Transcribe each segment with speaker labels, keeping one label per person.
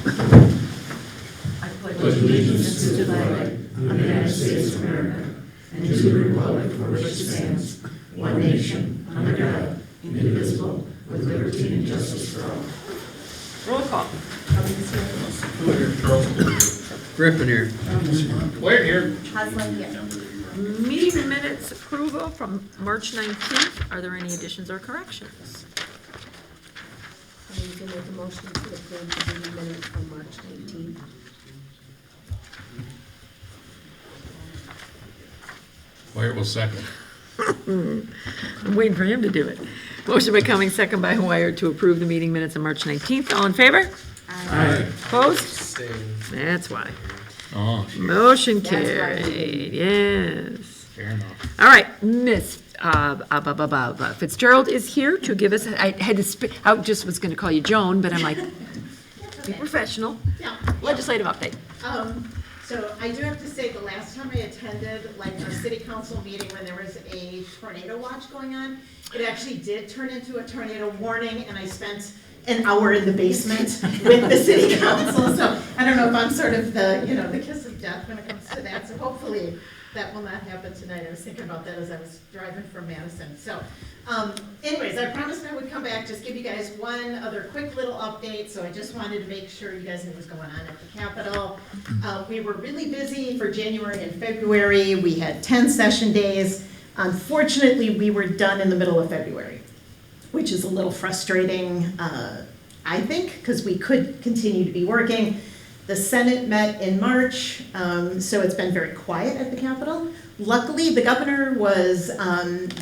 Speaker 1: I pledge allegiance to the flag of the United States of America and to the republic for which it stands, one nation, under God, indivisible, with liberty and justice for all.
Speaker 2: Roll call.
Speaker 3: Griffin here.
Speaker 4: Where here?
Speaker 5: Husland here.
Speaker 2: Meeting minutes approval from March 19th. Are there any additions or corrections?
Speaker 5: You can make a motion to approve the meeting minutes from March 19th.
Speaker 4: Where will second?
Speaker 2: I'm waiting for him to do it. Motion by Cummings, second by Wire to approve the meeting minutes on March 19th. All in favor?
Speaker 4: Aye.
Speaker 2: Opposed? That's why.
Speaker 4: Oh, sure.
Speaker 2: Motion
Speaker 5: That's why.
Speaker 2: carried, yes.
Speaker 4: Fair enough.
Speaker 2: All right, Miss Fitzgerald is here to give us, I had to, I just was gonna call you Joan, but I'm like, be professional.
Speaker 6: Yeah.
Speaker 2: Legislative update.
Speaker 6: So I do have to say, the last time I attended, like, our city council meeting when there was a tornado watch going on, it actually did turn into a tornado warning, and I spent an hour in the basement with the city council, so I don't know if I'm sort of the, you know, the kiss of death when it comes to that, so hopefully that will not happen tonight. I was thinking about that as I was driving from Madison. So anyways, I promised I would come back, just give you guys one other quick little update. So I just wanted to make sure you guys knew what was going on at the Capitol. We were really busy for January and February. We had 10 session days. Unfortunately, we were done in the middle of February, which is a little frustrating, I think, because we could continue to be working. The Senate met in March, so it's been very quiet at the Capitol. Luckily, the governor was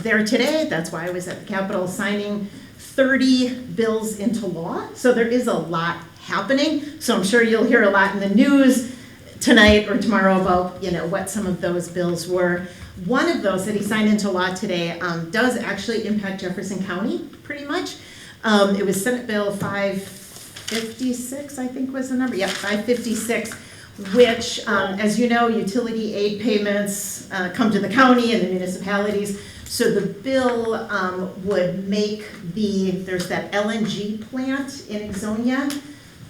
Speaker 6: there today. That's why I was at the Capitol signing 30 bills into law. So there is a lot happening. So I'm sure you'll hear a lot in the news tonight or tomorrow about, you know, what some of those bills were. One of those that he signed into law today does actually impact Jefferson County pretty much. It was Senate Bill 556, I think was the number. Yep, 556, which, as you know, utility aid payments come to the county and the municipalities. So the bill would make there's that LNG plant in Ixonia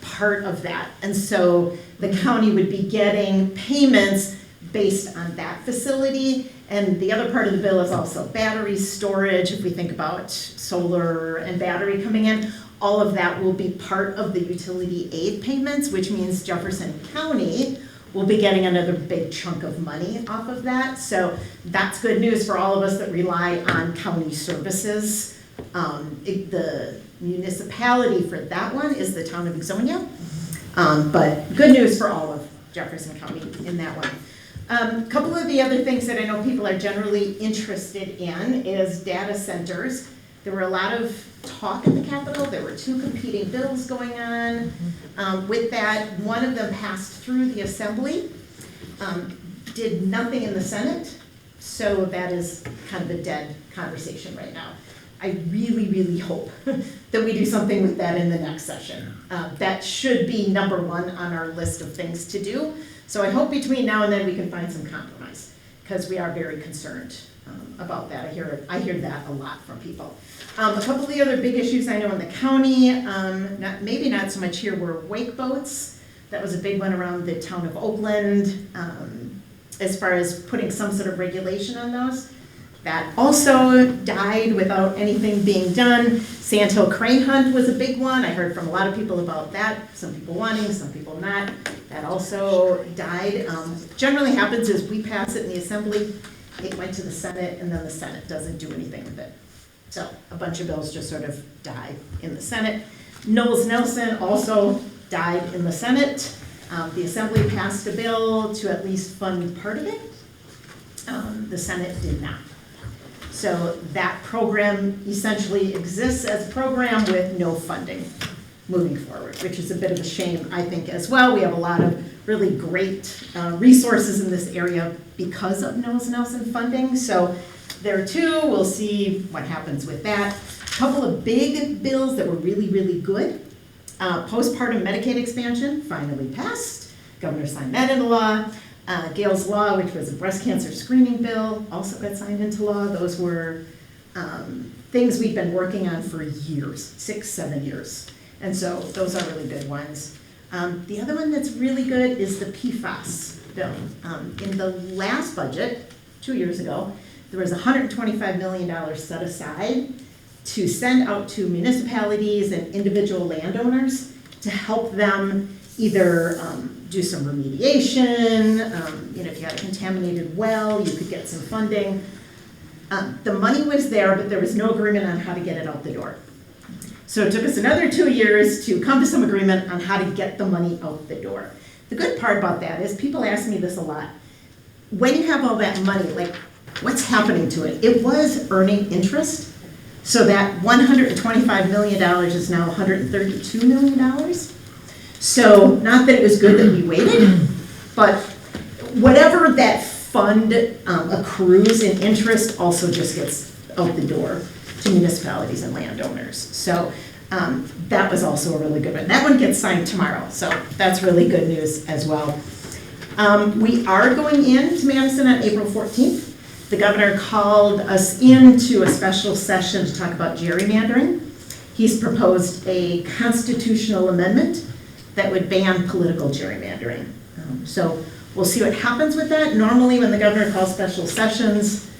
Speaker 6: part of that. And so the county would be getting payments based on that facility. And the other part of the bill is also battery storage. If we think about solar and battery coming in, all of that will be part of the utility aid payments, which means Jefferson County will be getting another big chunk of money off of that. So that's good news for all of us that rely on county services. The municipality for that one is the town of Ixonia. But good news for all of Jefferson County in that one. A couple of the other things that I know people are generally interested in is data centers. There were a lot of talk at the Capitol. There were 2 competing bills going on. With that, one of them passed through the Assembly, did nothing in the Senate, so that is kind of a dead conversation right now. I really, really hope that we do something with that in the next session. That should be number 1 on our list of things to do. So I hope between now and then we can find some compromise, because we are very concerned about that. I hear that a lot from people. A couple of the other big issues I know in the county, maybe not so much here, were wake boats. That was a big one around the town of Oakland, as far as putting some sort of regulation on those. That also died without anything being done. Sandhill crane hunt was a big one. I heard from a lot of people about that. Some people wanting, some people not. That also died. Generally happens is we pass it in the Assembly, it went to the Senate, and then the Senate doesn't do anything with it. So a bunch of bills just sort of die in the Senate. Knowles Nelson also died in the Senate. The Assembly passed a bill to at least fund part of it. The Senate did not. So that program essentially exists as a program with no funding moving forward, which is a bit of a shame, I think, as well. We have a lot of really great resources in this area because of Knowles Nelson funding. So there too, we'll see what happens with that. A couple of big bills that were really, really good. Postpartum Medicaid expansion finally passed. Governor signed that into law. Gail's Law, which was a breast cancer screening bill, also got signed into law. Those were things we've been working on for years, 6, 7 years. And so those are really good ones. The other one that's really good is the PFAS bill. In the last budget, 2 years ago, there was $125 million set aside to send out to municipalities and individual landowners to help them either do some remediation, if you had a contaminated well, you could get some funding. The money was there, but there was no agreement on how to get it out the door. So it took us another 2 years to come to some agreement on how to get the money out the door. The good part about that is people ask me this a lot. When you have all that money, like, what's happening to it? It was earning interest, so that $125 million is now $132 million. So not that it was good that we waited, but whatever that fund accrues in interest also just gets out the door to municipalities and landowners. So that was also a really good one. That one gets signed tomorrow, so that's really good news as well. We are going into Madison on April 14th. The governor called us into a special session to talk about gerrymandering. He's proposed a constitutional amendment that would ban political gerrymandering. So we'll see what happens with that. Normally when the governor calls special sessions,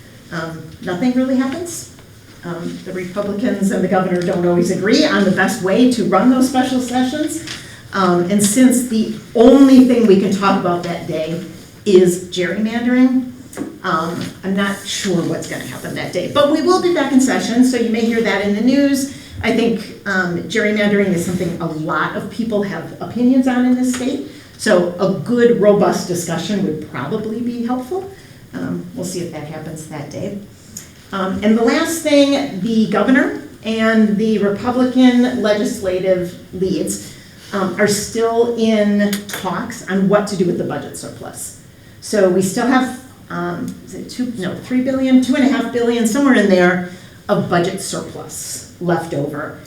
Speaker 6: nothing really happens. The Republicans and the governor don't always agree on the best way to run those special sessions. And since the only thing we can talk about that day is gerrymandering, I'm not sure what's going to happen that day. But we will be back in session, so you may hear that in the news. I think gerrymandering is something a lot of people have opinions on in this state. So a good, robust discussion would probably be helpful. We'll see if that happens that day. And the last thing, the governor and the Republican legislative leads are still in talks on what to do with the budget surplus. So we still have, is it 3 billion, 2.5 billion, somewhere in there of budget surplus left over.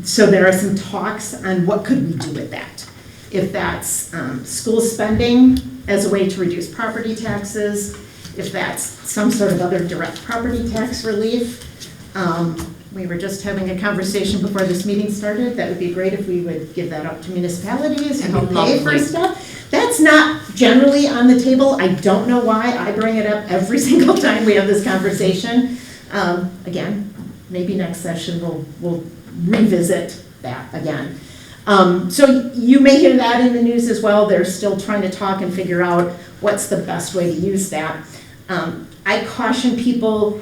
Speaker 6: So there are some talks on what could we do with that. If that's school spending as a way to reduce property taxes, if that's some sort of other direct property tax relief. We were just having a conversation before this meeting started. That would be great if we would give that up to municipalities and help pay for stuff. That's not generally on the table. I don't know why. I bring it up every single time we have this conversation. Again, maybe next session we'll revisit that again. So you may hear that in the news as well. They're still trying to talk and figure out what's the best way to use that. I caution people,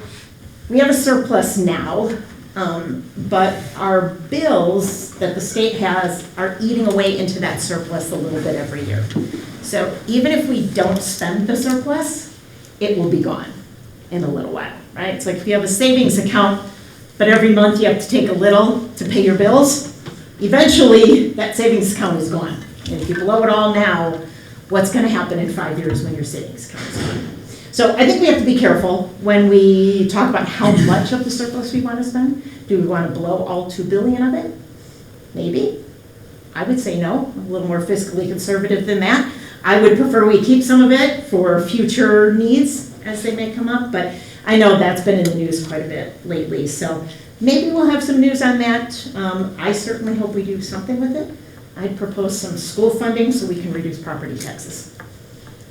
Speaker 6: we have a surplus now, but our bills that the state has are eating away into that surplus a little bit every year. So even if we don't spend the surplus, it will be gone in a little while, right? It's like if you have a savings account, but every month you have to take a little to pay your bills, eventually that savings account is gone. And if you blow it all now, what's going to happen in 5 years when your savings account is gone? So I think we have to be careful when we talk about how much of the surplus we want to spend. Do we want to blow all 2 billion of it? Maybe. I would say no. I'm a little more fiscally conservative than that. I would prefer we keep some of it for future needs as they may come up, but I know that's been in the news quite a bit lately. So maybe we'll have some news on that. I certainly hope we do something with it. I'd propose some school funding so we can reduce property taxes.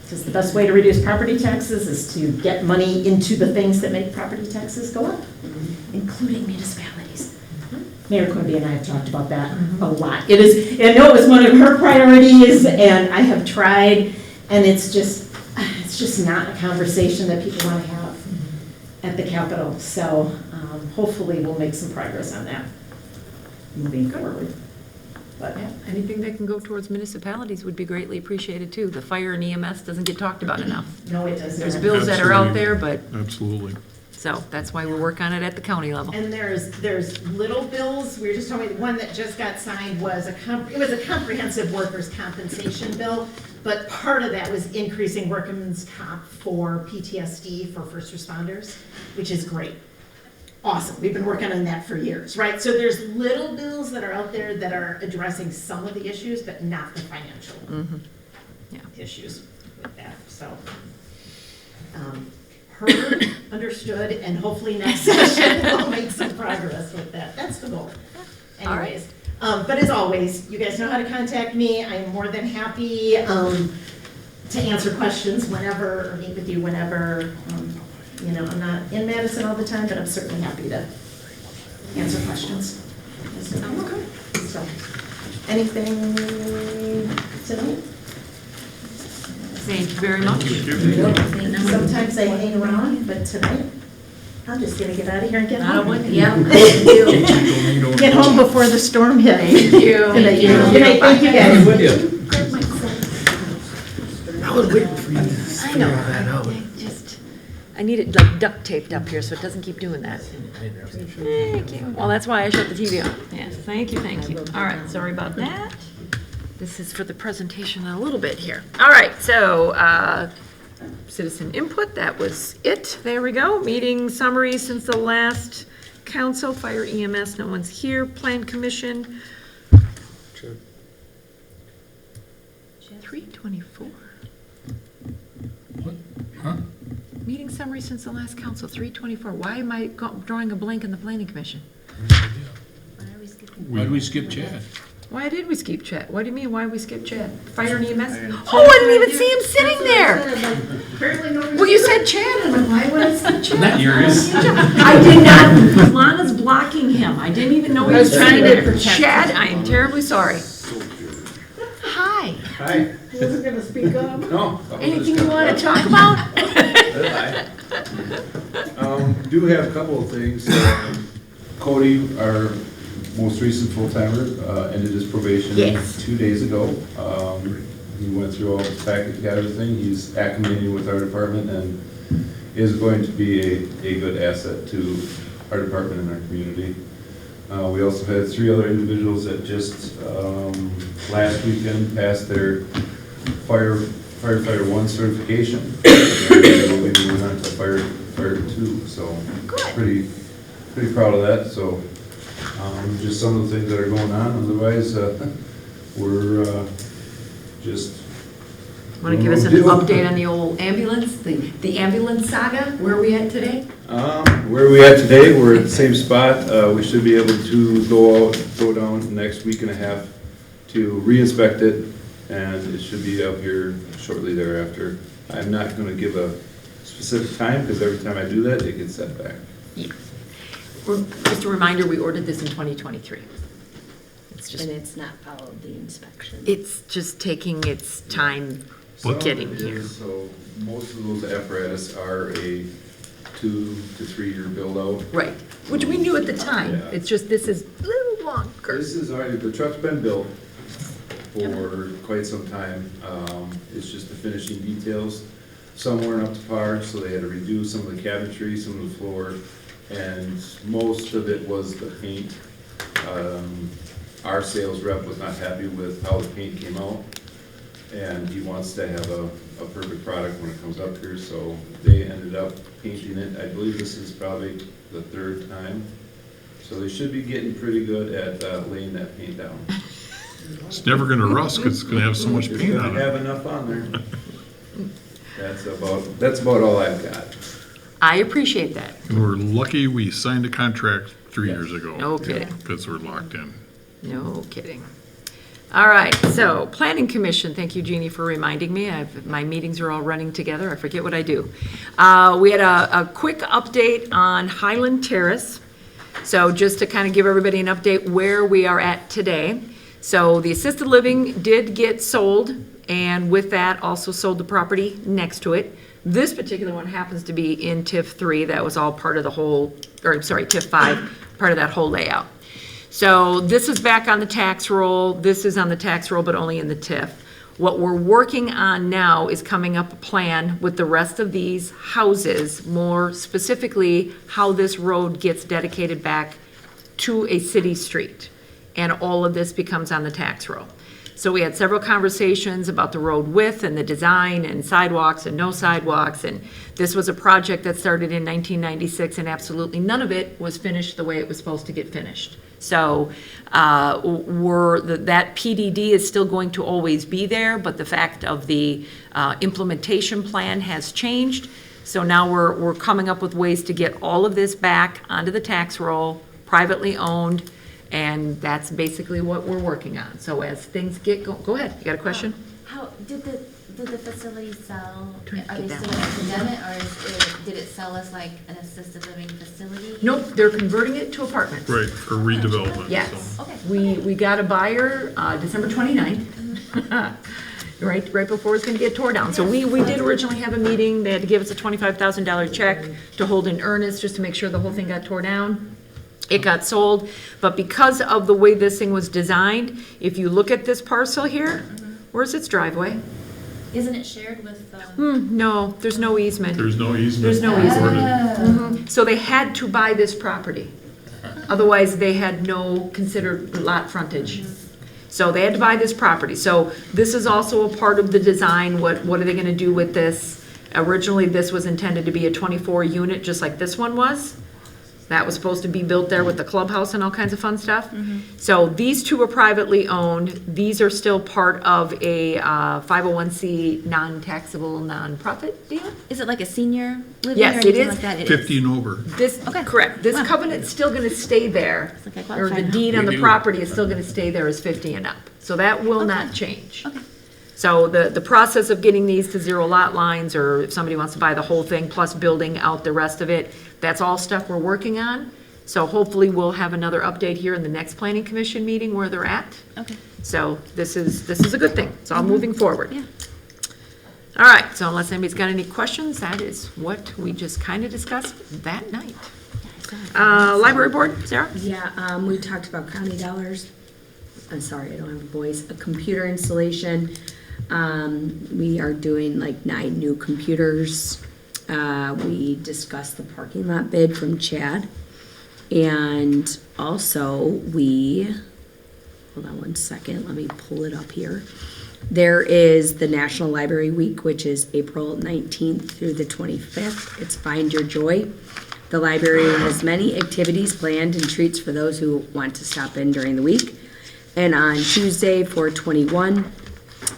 Speaker 6: Because the best way to reduce property taxes is to get money into the things that make property taxes go up, including municipalities. Mayor Quimby and I have talked about that a lot. It is, I know it was one of her priorities, and I have tried, and it's just not a conversation that people want to have at the Capitol. So hopefully we'll make some progress on that moving forward. But
Speaker 2: Yeah, anything that can go towards municipalities would be greatly appreciated too. The fire and EMS doesn't get talked about enough.
Speaker 6: no, it doesn't.
Speaker 2: There's bills that are out there, but,
Speaker 4: Absolutely.
Speaker 2: so that's why we work on it at the county level.
Speaker 6: And there's little bills. We were just talking, the one that just got signed was it was a comprehensive workers' compensation bill, but part of that was increasing workman's comp for PTSD for first responders, which is great. Awesome. We've been working on that for years, right? So there's little bills that are out there that are addressing some of the issues, but not the financial issues with that. So heard, understood, and hopefully next session we'll make some progress with that. That's the goal.
Speaker 2: All right.
Speaker 6: Anyways, But as always, you guys know how to contact me. I am more than happy to answer questions whenever, or meet with you whenever. You know, I'm not in Madison all the time, but I'm certainly happy to answer questions.
Speaker 2: Sounds good.
Speaker 6: So, anything tonight?
Speaker 2: Thank you very much.
Speaker 6: Sometimes I hang around, but tonight, I'm just gonna get out of here and get home.
Speaker 2: Yeah.
Speaker 6: Get home before the storm hits.
Speaker 2: Thank you.
Speaker 6: Good night, good night, thank you guys.
Speaker 3: I was waiting for you to
Speaker 2: I
Speaker 3: figure
Speaker 2: know.
Speaker 3: all that out.
Speaker 2: I need it like duct taped up here so it doesn't keep doing that. Thank you. Well, that's why I shut the TV off. Yes, thank you, thank you. All right, sorry about that. This is for the presentation in a little bit here. All right, so citizen input, that was it. There we go. Meeting summary since the last council, fire EMS, no one's here. Plan commission. 324.
Speaker 4: What? Huh?
Speaker 2: Meeting summary since the last council, 324. Why am I drawing a blank in the planning commission?
Speaker 4: Why did we skip Chad?
Speaker 2: Why did we skip Chad? What do you mean, why did we skip Chad? Fire and EMS? Oh, I didn't even see him sitting there. Well, you said Chad, and I'm like, why would I skip Chad?
Speaker 4: Not yours.
Speaker 2: I did not, Lana's blocking him. I didn't even know he was trying to. Chad, I am terribly sorry. Hi.
Speaker 7: Hi.
Speaker 6: Wasn't gonna speak up.
Speaker 7: No.
Speaker 2: Anything you want to talk about?
Speaker 7: Do have a couple of things. Cody, our most recent full-timer, ended his probation
Speaker 2: Yes.
Speaker 7: 2 days ago. He went through all his package, got everything. He's acclimating with our department and is going to be a good asset to our department and our community. We also had 3 other individuals that just last weekend passed their firefighter 1 certification. And we'll be moving on to firefighter 2, so pretty proud of that. So just some of the things that are going on. Otherwise, we're just.
Speaker 2: Want to give us an update on the old ambulance, the ambulance saga? Where are we at today?
Speaker 7: Where are we at today? We're at the same spot. We should be able to go down next week and a half to re-inspect it, and it should be up here shortly thereafter. I'm not going to give a specific time, because every time I do that, it gets set back.
Speaker 2: Yeah. Just a reminder, we ordered this in 2023.
Speaker 5: And it's not followed the inspection.
Speaker 2: It's just taking its time getting here.
Speaker 7: So most of those apparatus are a 2 to 3 year build out.
Speaker 2: Right, which we knew at the time.
Speaker 7: Yeah.
Speaker 2: It's just this is a little longer.
Speaker 7: This is already, the truck's been built for quite some time. It's just the finishing details. Some weren't up to par, so they had to redo some of the cabinetry, some of the floor, and most of it was the paint. Our sales rep was not happy with how the paint came out, and he wants to have a perfect product when it comes up here, so they ended up painting it. I believe this is probably the 3rd time, so they should be getting pretty good at laying that paint down.
Speaker 8: It's never gonna rust, because it's gonna have so much
Speaker 7: It's
Speaker 8: paint
Speaker 7: gonna
Speaker 8: on it.
Speaker 7: have enough on there. That's about all I've got.
Speaker 2: I appreciate that.
Speaker 8: And we're lucky we signed a contract 3 years ago.
Speaker 2: No kidding.
Speaker 8: Because we're locked in.
Speaker 2: No kidding. All right, so Planning Commission, thank you, Jeannie, for reminding me. My meetings are all running together. I forget what I do. We had a quick update on Highland Terrace. So just to kind of give everybody an update where we are at today. So the assisted living did get sold, and with that also sold the property next to it. This particular one happens to be in TIF 3. That was all part of the whole, or sorry, TIF 5, part of that whole layout. So this is back on the tax roll. This is on the tax roll, but only in the TIF. What we're working on now is coming up a plan with the rest of these houses, more specifically how this road gets dedicated back to a city street. And all of this becomes on the tax roll. So we had several conversations about the road width and the design and sidewalks and no sidewalks. And this was a project that started in 1996, and absolutely none of it was finished the way it was supposed to get finished. So that PDD is still going to always be there, but the fact of the implementation plan has changed. So now we're coming up with ways to get all of this back onto the tax roll, privately owned, And that's basically what we're working on. So as things get, go ahead, you got a question?
Speaker 1: How, did the facility sell,
Speaker 2: Trying to
Speaker 1: are
Speaker 2: get
Speaker 1: they
Speaker 2: that
Speaker 1: still
Speaker 2: one.
Speaker 1: academic, or did it sell as like an assisted living facility?
Speaker 2: Nope, they're converting it to apartments.
Speaker 8: Right, for redevelopment.
Speaker 2: Yes.
Speaker 1: Okay.
Speaker 2: We got a buyer, December 29th, right before it's gonna get tore down. So we did originally have a meeting, they had to give us a $25,000 check to hold in earnest, just to make sure the whole thing got tore down. It got sold, but because of the way this thing was designed, if you look at this parcel here, where's its driveway?
Speaker 1: Isn't it shared with,
Speaker 2: No, there's no easement.
Speaker 8: There's no easement.
Speaker 2: There's no easement.
Speaker 8: recorded.
Speaker 2: So they had to buy this property. Otherwise, they had no considered lot frontage. So they had to buy this property. So this is also a part of the design. What are they gonna do with this? Originally, this was intended to be a 24 unit, just like this one was. That was supposed to be built there with the clubhouse and all kinds of fun stuff. So these two are privately owned. These are still part of a 501c non-taxable nonprofit deal.
Speaker 1: is it like a senior living or
Speaker 2: Yes, it
Speaker 1: anything
Speaker 2: is.
Speaker 1: like that? It
Speaker 8: 50
Speaker 1: is.
Speaker 8: and over.
Speaker 2: This,
Speaker 1: Okay.
Speaker 2: correct, this
Speaker 1: Wow.
Speaker 2: covenant's still gonna stay there,
Speaker 1: It's like I
Speaker 2: or
Speaker 1: qualify
Speaker 2: the
Speaker 1: now.
Speaker 2: deed on
Speaker 4: We
Speaker 2: the
Speaker 4: do.
Speaker 2: property is still gonna stay there as 50 and up. So that will not
Speaker 1: Okay.
Speaker 2: change.
Speaker 1: Okay.
Speaker 2: So the process of getting these to zero lot lines, or if somebody wants to buy the whole thing plus building out the rest of it, that's all stuff we're working on. So hopefully we'll have another update here in the next planning commission meeting where they're at.
Speaker 1: Okay.
Speaker 2: So this is a good thing. It's all moving forward.
Speaker 1: Yeah.
Speaker 2: All right, so unless anybody's got any questions, that is what we just kind of discussed that night. Library board, Sarah?
Speaker 3: Yeah, we talked about county dollars. I'm sorry, I don't have a voice. A computer installation. We are doing like 9 new computers. We discussed the parking lot bid from Chad. And also hold on one second, let me pull it up here. There is the National Library Week, which is April 19th through the 25th. It's Find Your Joy. The library has many activities planned and treats for those who want to stop in during the week. And on Tuesday, 4/21,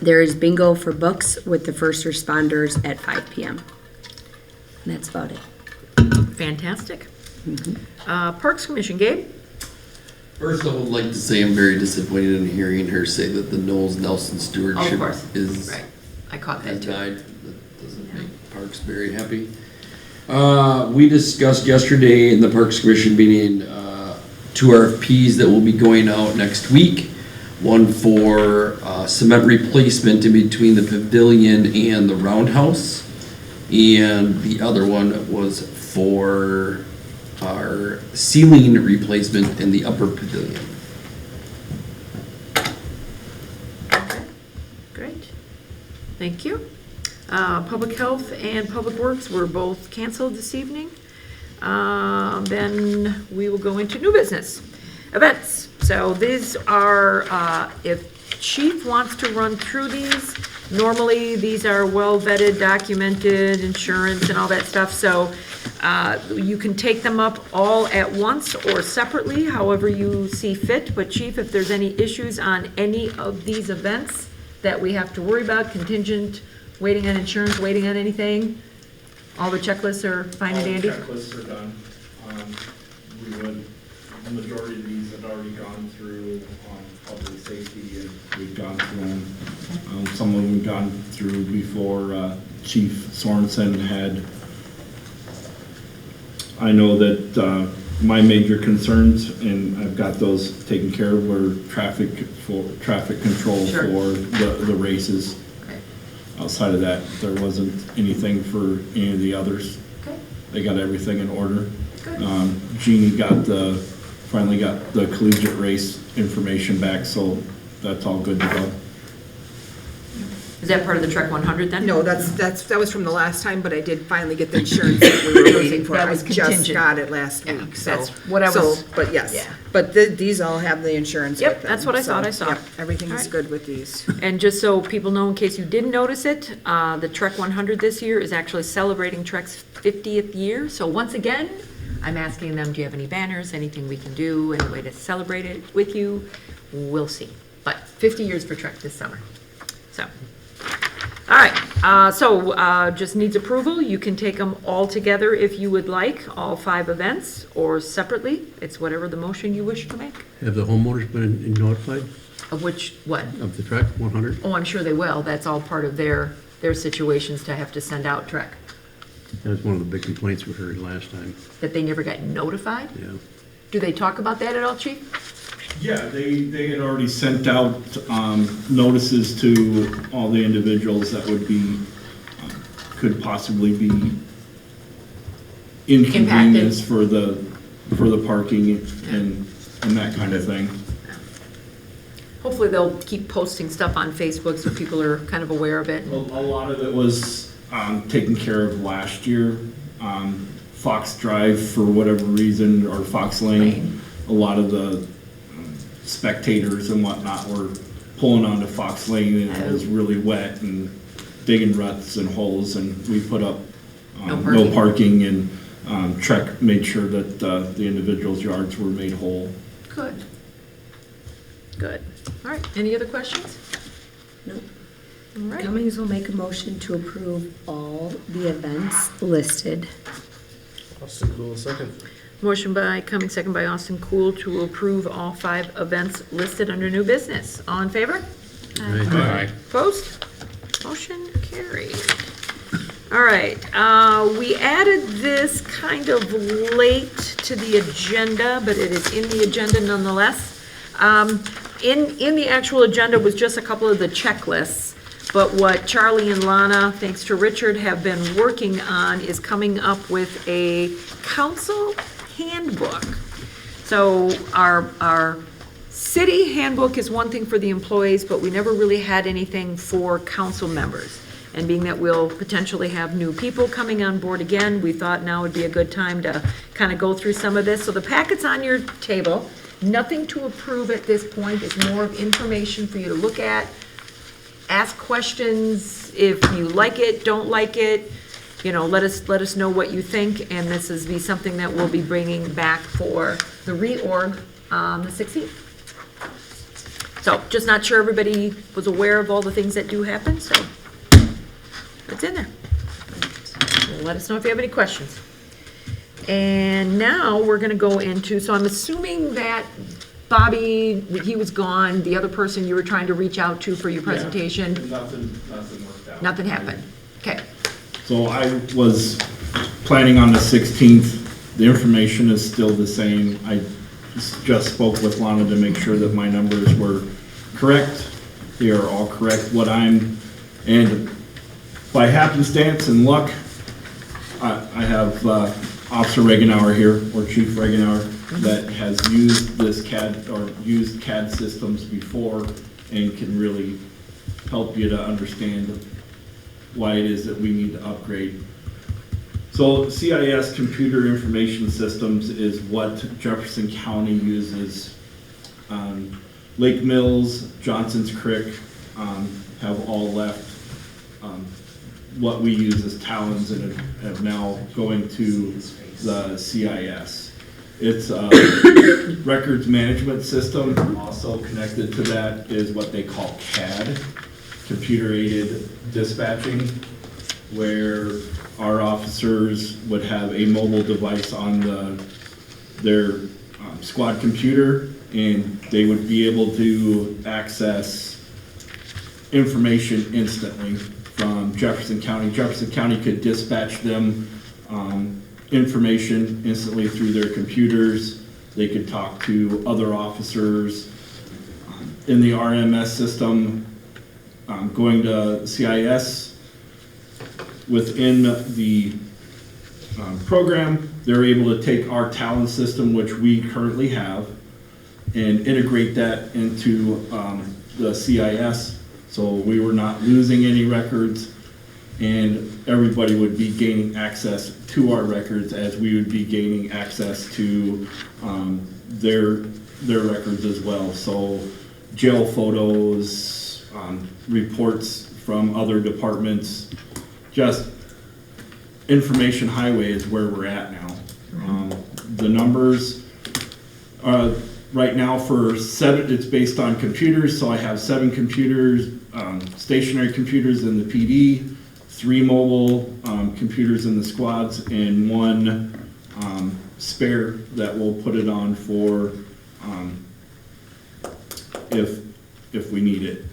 Speaker 3: there is bingo for books with the first responders at 5 p.m. And that's about it.
Speaker 2: Fantastic. Parks Commission, Gabe?
Speaker 9: First, I would like to say I'm very disappointed in hearing her say that the Knowles Nelson stewardship is
Speaker 2: Right, I caught that
Speaker 9: has
Speaker 2: too.
Speaker 9: died. That doesn't make Parks very happy. We discussed yesterday in the Parks Commission meeting 2 RFPs that will be going out next week. One for cement replacement in between the pavilion and the roundhouse, and the other one was for our ceiling replacement in the upper pavilion.
Speaker 2: Great, thank you. Public Health and Public Works were both canceled this evening. Then we will go into new business. Events, so these are, if Chief wants to run through these, normally these are well vetted, documented, insurance and all that stuff, so you can take them up all at once or separately, however you see fit, but Chief, if there's any issues on any of these events that we have to worry about, contingent, waiting on insurance, waiting on anything, all the checklists are fine and dandy?
Speaker 10: All the checklists are done. The majority of these have already gone through public safety, and we've gone through them. Some of them gone through before Chief Sorensen had. I know that my major concerns, and I've got those taken care of, were traffic control
Speaker 2: Sure.
Speaker 10: for the races.
Speaker 2: Okay.
Speaker 10: Outside of that, there wasn't anything for any of the others.
Speaker 2: Okay.
Speaker 10: They got everything in order.
Speaker 2: Good.
Speaker 10: Jeannie finally got the collegiate race information back, so that's all good to go.
Speaker 2: Is that part of the Trek 100 then?
Speaker 11: No, that was from the last time, but I did finally get the insurance that we were waiting for.
Speaker 2: That
Speaker 11: I
Speaker 2: was
Speaker 11: just
Speaker 2: contingent.
Speaker 11: got it last
Speaker 2: Yeah,
Speaker 11: week, so.
Speaker 2: that's what I was-
Speaker 11: But yes,
Speaker 2: yeah.
Speaker 11: but these all have the insurance with them.
Speaker 2: Yep, that's what I thought I
Speaker 11: so,
Speaker 2: saw.
Speaker 11: yep, Everything
Speaker 2: All
Speaker 11: is
Speaker 2: right.
Speaker 11: good with these.
Speaker 2: And just so people know, in case you didn't notice it, the Trek 100 this year is actually celebrating Trek's 50th year. So once again, I'm asking them, do you have any banners, anything we can do, any way to celebrate it with you? We'll see. But 50 years for Trek this summer. So, All right, just needs approval. You can take them all together if you would like, all 5 events, or separately. It's whatever the motion you wish to make.
Speaker 12: Have the homeowners been notified
Speaker 2: Of which, what?
Speaker 12: of the truck, 100?
Speaker 2: Oh, I'm sure they will. That's all part of their situations to have to send out Trek.
Speaker 12: That was one of the big complaints we heard last time,
Speaker 2: That they never got notified?
Speaker 12: yeah.
Speaker 2: Do they talk about that at all, Chief?
Speaker 10: Yeah, they had already sent out notices to all the individuals that would be, could possibly be inconvenience for the parking and that kind of thing.
Speaker 2: Hopefully they'll keep posting stuff on Facebook so people are kind of aware of it.
Speaker 10: A lot of it was taken care of last year. Fox Drive, for whatever reason, or Fox Lane, a lot of the spectators and whatnot were pulling onto Fox Lane, and it was really wet and digging ruts and holes, and we put up no parking, and Trek made sure that the individuals' yards were made whole.
Speaker 2: Good. Good. All right, any other questions?
Speaker 3: Nope.
Speaker 2: All right.
Speaker 3: Cummings will make a motion to approve all the events listed.
Speaker 1: Austin Cool, second.
Speaker 2: Motion by Cummings, second by Austin Cool to approve all 5 events listed under new business. All in favor?
Speaker 4: Aye.
Speaker 2: Opposed? Motion carried. All right, we added this kind of late to the agenda, but it is in the agenda nonetheless. In the actual agenda was just a couple of the checklists, but what Charlie and Lana, thanks to Richard, have been working on is coming up with a council handbook. So our city handbook is one thing for the employees, but we never really had anything for council members. And being that we'll potentially have new people coming on board again, we thought now would be a good time to kind of go through some of this. So the packet's on your table. Nothing to approve at this point. It's more of information for you to look at, ask questions if you like it, don't like it. You know, let us know what you think, and this is something that we'll be bringing back for the reorg on the 16th. So, just not sure everybody was aware of all the things that do happen, so it's in there. Let us know if you have any questions. And now we're gonna go into, so I'm assuming that Bobby, he was gone, the other person you were trying to reach out to for your presentation,
Speaker 10: Nothing worked out.
Speaker 2: nothing happened. Okay,
Speaker 10: So I was planning on the 16th. The information is still the same. I just spoke with Lana to make sure that my numbers were correct. They are all correct. And by happenstance and luck, I have Officer Regenauer here, or Chief Regenauer, that has used this CAD, or used CAD systems before, and can really help you to understand why it is that we need to upgrade. So CIS, Computer Information Systems, is what Jefferson County uses. Lake Mills, Johnson's Creek have all left what we use as Talons and have now going to the CIS. It's a records management system. Also connected to that is what they call CAD, computer-aided dispatching, where our officers would have a mobile device on their squad computer, and they would be able to access information instantly from Jefferson County. Jefferson County could dispatch them information instantly through their computers. They could talk to other officers. In the RMS system, going to CIS, within the program, they're able to take our talent system, which we currently have, and integrate that into the CIS. So we were not losing any records, and everybody would be gaining access to our records as we would be gaining access to their records as well. So jail photos, reports from other departments, just information highway is where we're at now. The numbers, right now for 7, it's based on computers, so I have 7 computers, stationary computers in the PD, 3 mobile computers in the squads, and 1 spare that we'll put it on for if we need it,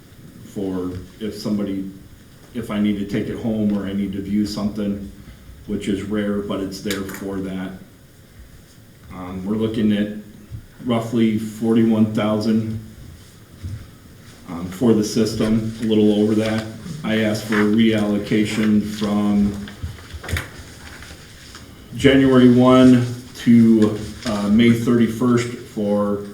Speaker 10: for if I need to take it home or I need to view something, which is rare, but it's there for that. We're looking at roughly 41,000 for the system, a little over that. I asked for a reallocation from January 1 to May 31st for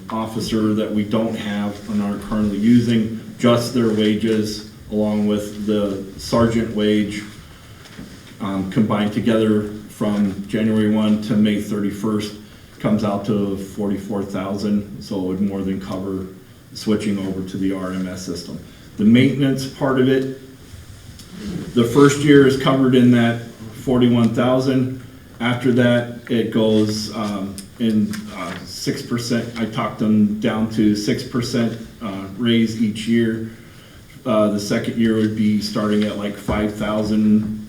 Speaker 10: officer that we don't have and aren't currently using, just their wages along with the sergeant wage combined together from January 1 to May 31st comes out to 44,000, so it would more than cover switching over to the RMS system. The maintenance part of it, the first year is covered in that 41,000. After that, it goes in 6%. I talked them down to 6% raise each year. The second year would be starting at like 5,000.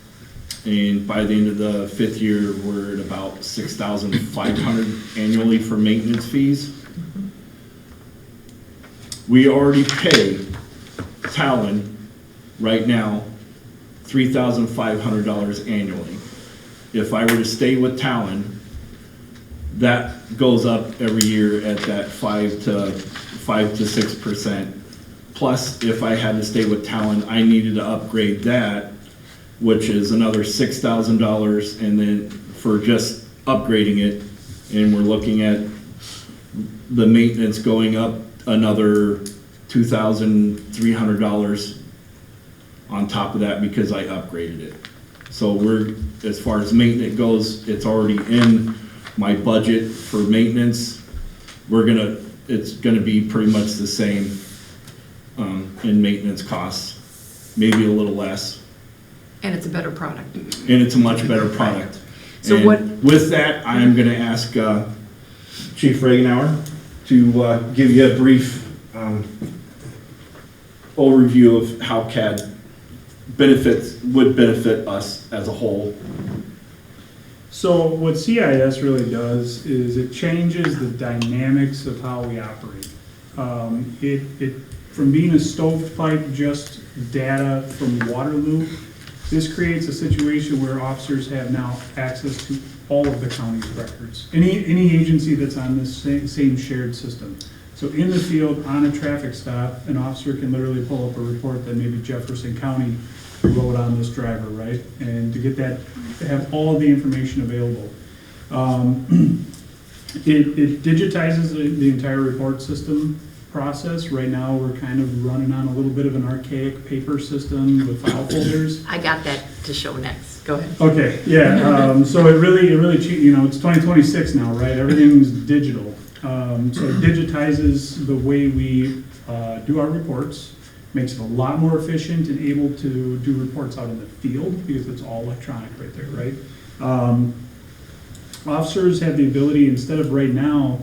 Speaker 10: And by the end of the 5th year, we're at about 6,500 annually for maintenance fees. We already pay Talon right now $3,500 annually. If I were to stay with Talon, that goes up every year at that 5 to 6%. Plus, if I had to stay with Talon, I needed to upgrade that, which is another $6,000, and then for just upgrading it, and we're looking at the maintenance going up another $2,300 on top of that because I upgraded it. So as far as maintenance goes, it's already in my budget for maintenance. It's gonna be pretty much the same in maintenance costs, maybe a little less.
Speaker 2: And it's a better product.
Speaker 10: And it's a much better product.
Speaker 2: So
Speaker 10: and
Speaker 2: what?
Speaker 10: With that, I'm going to ask Chief Regenauer to give you a brief overview of how CAD would benefit us as a whole.
Speaker 13: So what CIS really does is it changes the dynamics of how we operate. From being a stovepipe, just data from Waterloo, this creates a situation where officers have now access to all of the county's records. Any agency that's on this same shared system. So in the field, on a traffic stop, an officer can literally pull up a report that maybe Jefferson County wrote on this driver, right? And to get that, to have all of the information available. It digitizes the entire report system process. Right now, we're kind of running on a little bit of an archaic paper system with file folders.
Speaker 2: I got that to show next. Go ahead.
Speaker 13: Okay, yeah. So it really, it's 2026 now, right? Everything's digital. So it digitizes the way we do our reports, makes it a lot more efficient and able to do reports out in the field because it's all electronic right there, right? Officers have the ability, instead of right now,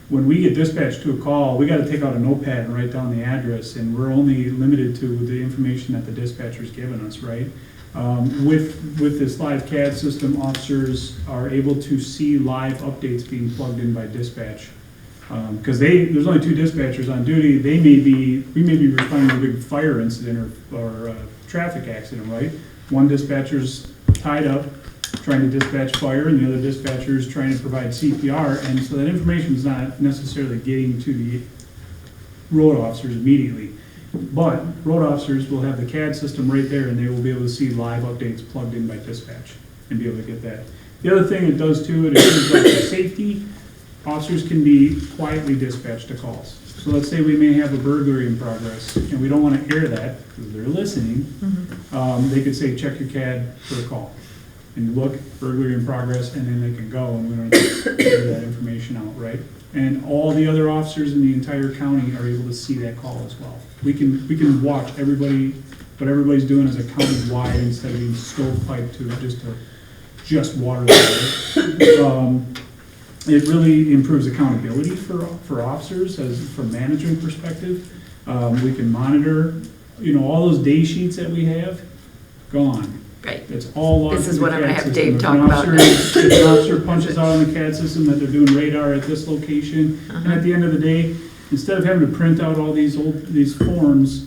Speaker 13: when we get dispatched to a call, we got to take out a notepad and write down the address, and we're only limited to the information that the dispatcher's given us, right? With this live CAD system, officers are able to see live updates being plugged in by dispatch. Because there's only 2 dispatchers on duty. We may be responding to a big fire incident or traffic accident, right? One dispatcher's tied up trying to dispatch fire, and the other dispatcher is trying to provide CPR, and so that information is not necessarily getting to the road officers immediately. But road officers will have the CAD system right there, and they will be able to see live updates plugged in by dispatch and be able to get that. The other thing it does too, it improves like safety. Officers can be quietly dispatched to calls. So let's say we may have a burglary in progress, and we don't want to air that because they're listening. They could say, check your CAD for a call. And you look, burglary in progress, and then they can go, and we don't have to air that information out, right? And all the other officers in the entire county are able to see that call as well. We can watch everybody, what everybody's doing as a county-wide instead of being stovepiped to just Waterloo. It really improves accountability for officers from management perspective. We can monitor, all those day sheets that we have, gone.
Speaker 2: Right.
Speaker 13: It's all logged
Speaker 2: This is
Speaker 13: through
Speaker 2: what
Speaker 13: the
Speaker 2: I'm gonna
Speaker 13: CAD
Speaker 2: have
Speaker 13: system.
Speaker 2: Dave talk about
Speaker 13: If an officer punches out on the CAD system that they're doing radar at this location, and at the end of the day, instead of having to print out all these forms,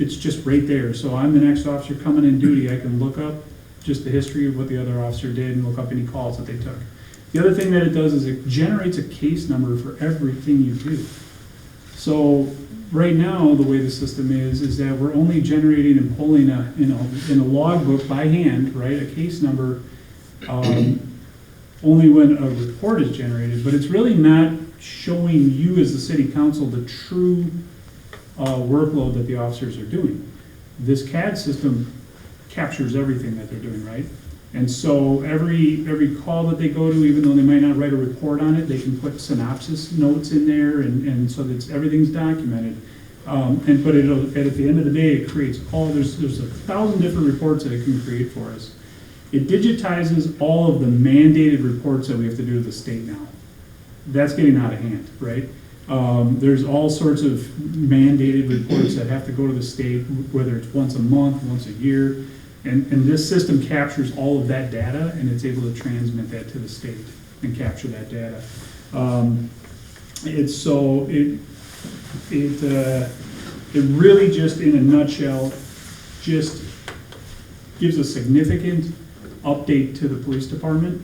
Speaker 13: it's just right there. So I'm the next officer coming in duty, I can look up just the history of what the other officer did and look up any calls that they took. The other thing that it does is it generates a case number for everything you do. So right now, the way the system is that we're only generating and pulling in a logbook by hand, right, a case number, only when a report is generated, but it's really not showing you as the city council the true workload that the officers are doing. This CAD system captures everything that they're doing, right? And so every call that they go to, even though they might not write a report on it, they can put synopsis notes in there, and so that everything's documented. But at the end of the day, it creates there's 1,000 different reports that it can create for us. It digitizes all of the mandated reports that we have to do to the state now. That's getting out of hand, right? There's all sorts of mandated reports that have to go to the state, whether it's once a month, once a year. And this system captures all of that data, and it's able to transmit that to the state and capture that data. It really just, in a nutshell, just gives a significant update to the police department,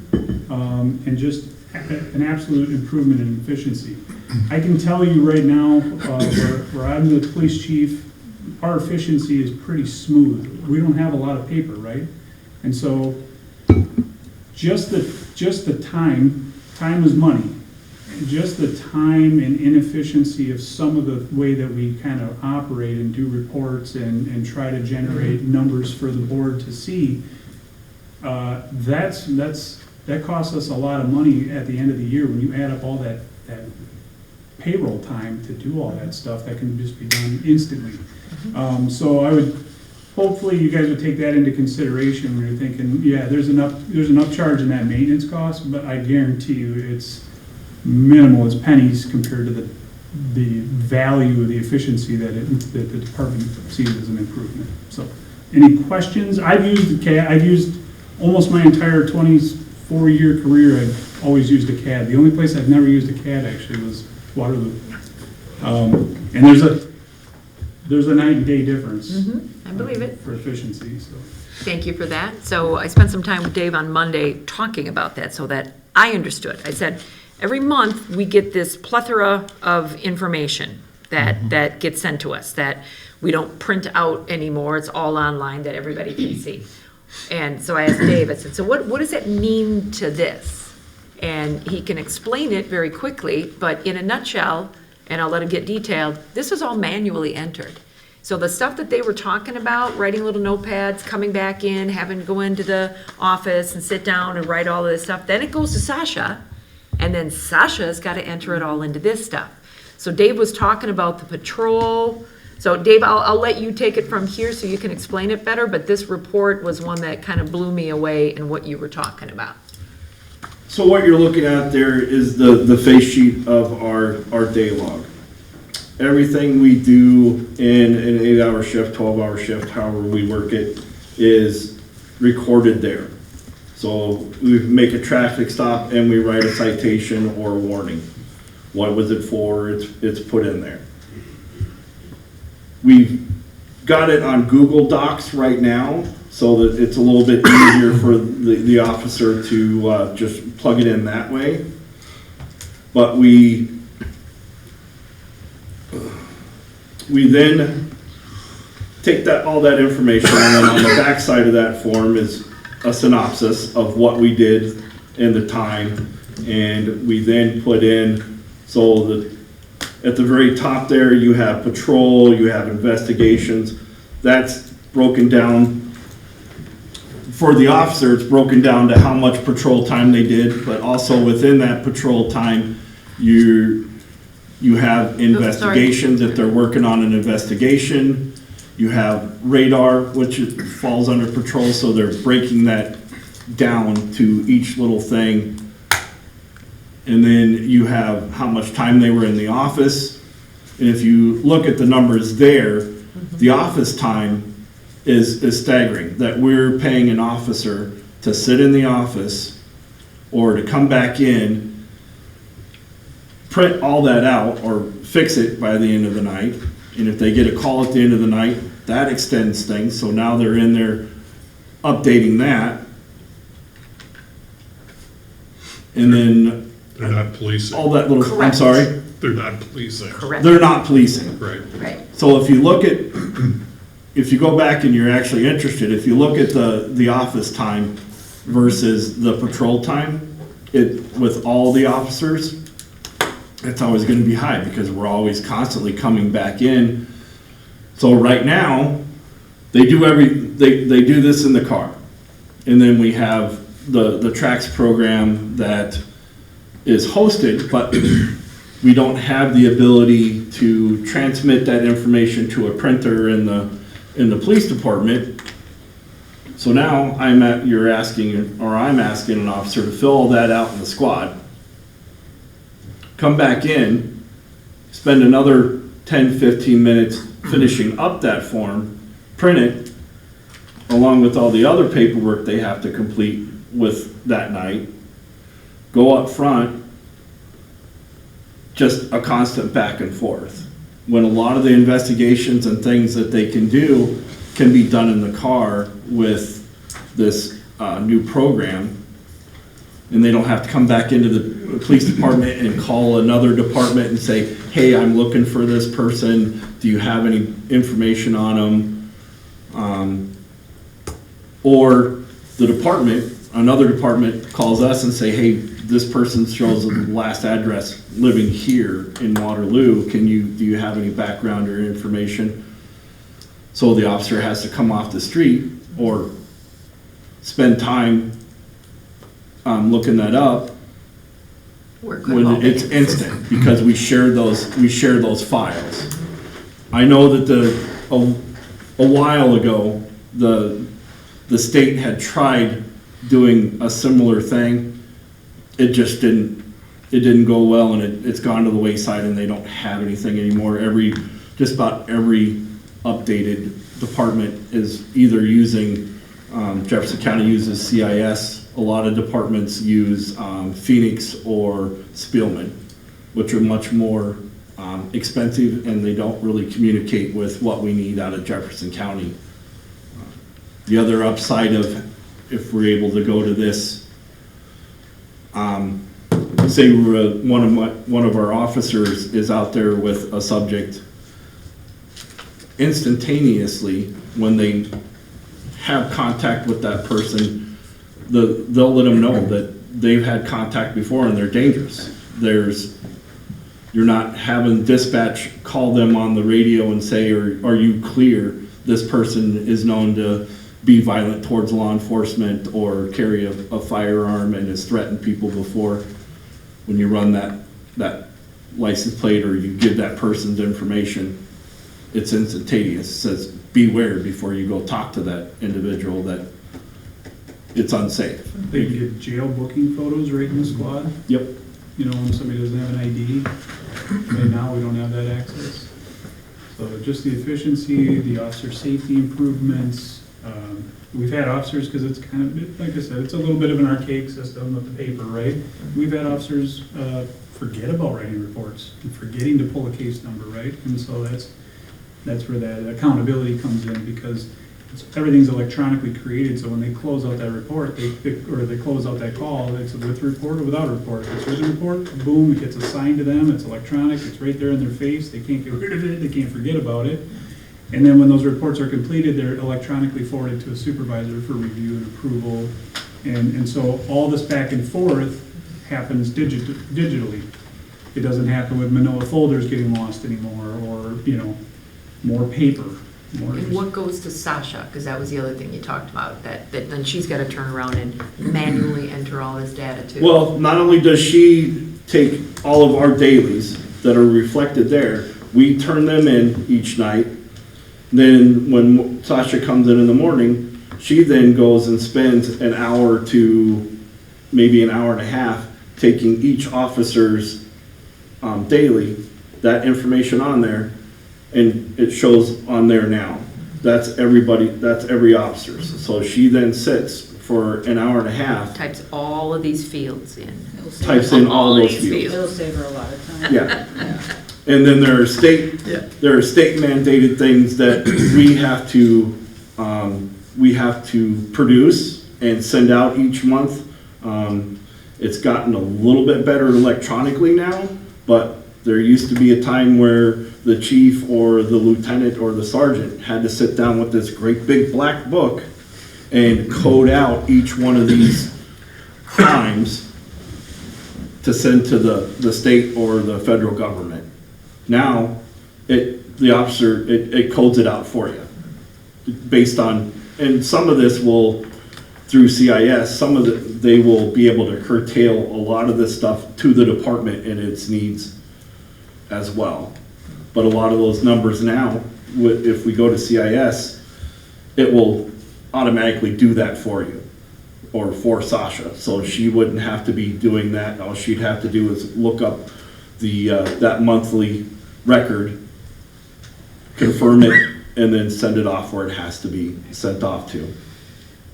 Speaker 13: and just an absolute improvement in efficiency. I can tell you right now, where I'm the police chief, our efficiency is pretty smooth. We don't have a lot of paper, right? And so just the time is money. Just the time and inefficiency of some of the way that we kind of operate and do reports and try to generate numbers for the board to see, that costs us a lot of money at the end of the year when you add up all that payroll time to do all that stuff that can just be done instantly. So I would, hopefully you guys would take that into consideration when you're thinking, yeah, there's an upcharge in that maintenance cost, but I guarantee you it's minimal, it's pennies compared to the value of the efficiency that the department sees as an improvement. So, any questions? I've used CAD. I've used almost my entire 24-year career. I've always used a CAD. The only place I've never used a CAD actually was Waterloo. And there's a night and day difference.
Speaker 2: I believe it.
Speaker 13: For efficiency. So.
Speaker 2: Thank you for that. So I spent some time with Dave on Monday talking about that so that I understood. I said, every month we get this plethora of information that gets sent to us that we don't print out anymore. It's all online that everybody can see. And so I asked Dave, I said, so what does that mean to this? And he can explain it very quickly, but in a nutshell, and I'll let him get detailed, this is all manually entered. So the stuff that they were talking about, writing little notepads, coming back in, having to go into the office and sit down and write all of this stuff, then it goes to Sasha, and then Sasha's got to enter it all into this stuff. So Dave was talking about the patrol. So Dave, I'll let you take it from here so you can explain it better, but this report was one that kind of blew me away in what you were talking about.
Speaker 10: So what you're looking at there is the face sheet of our day log. Everything we do in an 8-hour shift, 12-hour shift, however we work it, is recorded there. So we make a traffic stop and we write a citation or a warning. What was it for? It's put in there. We've got it on Google Docs right now, so that it's a little bit easier for the officer to just plug it in that way. But we then take all that information, and then on the back side of that form is a synopsis of what we did and the time, and we then put in, so that at the very top there you have patrol, you have investigations. That's broken down. For the officer, it's broken down to how much patrol time they did, but also within that patrol time, you have investigations if they're working on an investigation. You have radar, which falls under patrol, so they're breaking that down to each little thing. And then you have how much time they were in the office. And if you look at the numbers there, the office time is staggering, that we're paying an officer to sit in the office or to come back in, print all that out or fix it by the end of the night. And if they get a call at the end of the night, that extends things. So now they're in there updating that. And then
Speaker 8: They're not policing.
Speaker 10: all that little, I'm
Speaker 2: Correct.
Speaker 10: sorry,
Speaker 8: They're not policing.
Speaker 2: Correct.
Speaker 10: they're not policing.
Speaker 8: Right.
Speaker 2: Right.
Speaker 10: So if you look at, if you go back and you're actually interested, if you look at the office time versus the patrol time, with all the officers, it's always gonna be high because we're always constantly coming back in. So right now, they do they do this in the car. And then we have the tracks program that is hosted, but we don't have the ability to transmit that information to a printer in the police department. So now I'm asking an officer to fill all that out in the squad, come back in, spend another 10, 15 minutes finishing up that form, print it, along with all the other paperwork they have to complete with that night, go up front, just a constant back and forth. When a lot of the investigations and things that they can do can be done in the car with this new program, and they don't have to come back into the police department and call another department and say, hey, I'm looking for this person, do you have any information on them? Or the department, another department calls us and say, hey, this person shows the last address living here in Waterloo, do you have any background or information? So the officer has to come off the street or spend time looking that up. When it's instant, because we share those files. I know that a while ago, the state had tried doing a similar thing. It just didn't go well, and it's gone to the wayside, and they don't have anything anymore. Just about every updated department is either using, Jefferson County uses CIS. A lot of departments use Phoenix or Spielman, which are much more expensive, and they don't really communicate with what we need out of Jefferson County. The other upside of if we're able to go to this, say one of our officers is out there with a subject, instantaneously when they have contact with that person, they'll let them know that they've had contact before and they're dangerous. You're not having dispatch call them on the radio and say, are you clear? This person is known to be violent towards law enforcement or carry a firearm and has threatened people before. When you run that license plate or you give that person's information, it's instantaneous. It says, beware before you go talk to that individual that it's unsafe.
Speaker 13: They can get jail booking photos right in the squad.
Speaker 10: Yep.
Speaker 13: You know, when somebody doesn't have an ID. Right now, we don't have that access. So just the efficiency, the officer safety improvements. We've had officers, because it's kind of, like I said, it's a little bit of an archaic system with the paper, right? We've had officers forget about writing reports and forgetting to pull a case number, right? And so that's where that accountability comes in, because everything's electronically created, so when they close out that report, they close out that call, it's with report or without a report. If it's with a report, boom, it gets assigned to them, it's electronic, it's right there in their face, they can't get rid of it, they can't forget about it. And then when those reports are completed, they're electronically forwarded to a supervisor for review and approval. And so all this back and forth happens digitally. It doesn't happen with manila folders getting lost anymore, or, more paper.
Speaker 2: And what goes to Sasha, because that was the other thing you talked about, that then she's got to turn around and manually enter all this data too.
Speaker 10: Well, not only does she take all of our dailies that are reflected there, we turn them in each night. Then when Sasha comes in the morning, she then goes and spends an hour to maybe an hour and a half taking each officer's daily, that information on there, and it shows on there now. That's everybody, that's every officer's. So she then sits for an hour and a half,
Speaker 2: Types all of these fields in.
Speaker 10: types in all those
Speaker 2: these
Speaker 10: fields.
Speaker 1: It'll save her a lot of time.
Speaker 10: Yeah. And then there are state mandated things that we have to produce and send out each month. It's gotten a little bit better electronically now, but there used to be a time where the chief or the lieutenant or the sergeant had to sit down with this great big black book and code out each one of these crimes to send to the state or the federal government. Now, the officer codes it out for you based on, and some of this will, through CIS, they will be able to curtail a lot of this stuff to the department and its needs as well. But a lot of those numbers now, if we go to CIS, it will automatically do that for you, or for Sasha. So she wouldn't have to be doing that. All she'd have to do is look up that monthly record, confirm it, and then send it off where it has to be sent off to.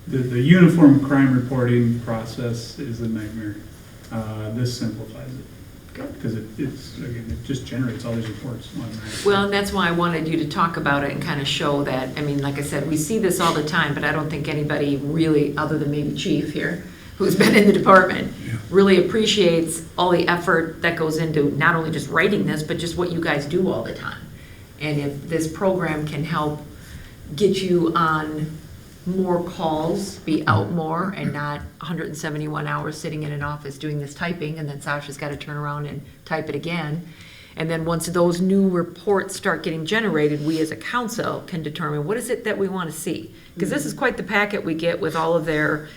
Speaker 13: The uniform crime reporting process is a nightmare. This simplifies it. Because it just generates all these reports automatically.
Speaker 2: Well, and that's why I wanted you to talk about it and kind of show that, I mean, like I said, we see this all the time, but I don't think anybody really, other than maybe Chief here, who's been in the department, really appreciates all the effort that goes into not only just writing this, but just what you guys do all the time. And if this program can help get you on more calls, be out more, and not 171 hours sitting in an office doing this typing, and then Sasha's got to turn around and type it again. And then once those new reports start getting generated, we as a council can determine what is it that we want to see. Because this is quite the packet we get with all of their